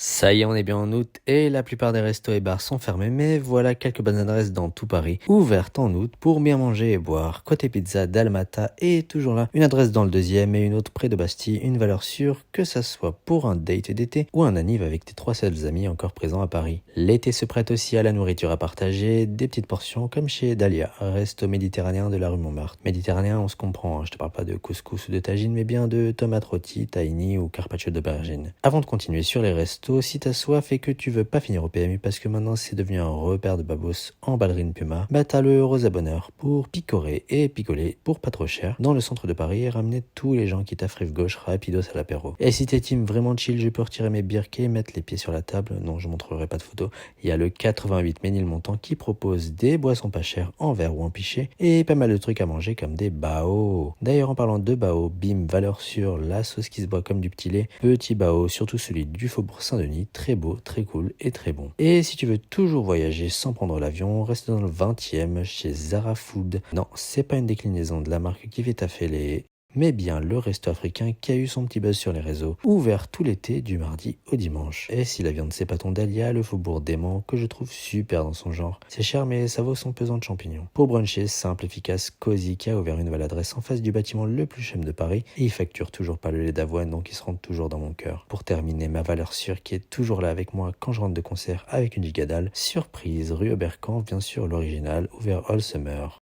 Ça y est, on est bien en août et la plupart des restos et bars sont fermés, mais voilà quelques bonnes adresses dans tout Paris, ouvertes en août pour bien manger et boire. Côté pizza, Dalmata est toujours là. Une adresse dans le deuxième et une autre près de Bastille, une valeur sûre que ça soit pour un date d'été ou un anniv avec tes trois seuls amis encore présents à Paris. L'été se prête aussi à la nourriture à partager, des petites portions comme chez Dahlia, resto méditerranéen de la rue Montmartre. Méditerranéen, on se comprend, hein, je te parle pas de couscous ou de tagine, mais bien de tomates rôties, tahini ou carpaccio d'aubergine. Avant de continuer sur les restos, si t'as soif et que tu veux pas finir au PMU parce que maintenant c'est devenu un repère de babos en ballerine Puma, bah t'as le Rosa Bonheur pour picorer et picoler pour pas trop cher dans le centre de Paris et ramener tous les gens qui t'affrivent gauche rapidos à l'apéro. Et si t'es team vraiment chill, je peux retirer mes birkets et mettre les pieds sur la table. Non, je montrerai pas de photos. Il y a le 88 Ménilmontant qui propose des boissons pas chères en verre ou en pichet et pas mal de trucs à manger comme des bao. D'ailleurs, en parlant de bao, bim, valeur sûre, la sauce qui se boit comme du petit lait, petit bao, surtout celui du Faubourg Saint-Denis, très beau, très cool et très bon. Et si tu veux toujours voyager sans prendre l'avion, reste dans le 20e chez Zara Food. Non, c'est pas une déclinaison de la marque qui fait taffer les... mais bien le resto africain qui a eu son petit buzz sur les réseaux, ouvert tout l'été du mardi au dimanche. Et si la viande c'est pas ton dahlia, le Faubourg dément que je trouve super dans son genre. C'est cher mais ça vaut son pesant de champignons. Pour bruncher, simple, efficace, Cozy qui a ouvert une nouvelle adresse en face du bâtiment le plus chum de Paris et il facture toujours pas le lait d'avoine donc il se rend toujours dans mon cœur. Pour terminer, ma valeur sûre qui est toujours là avec moi quand je rentre de concert avec une gigadale, surprise, rue Oberkampf, bien sûr l'original, ouvert all summer.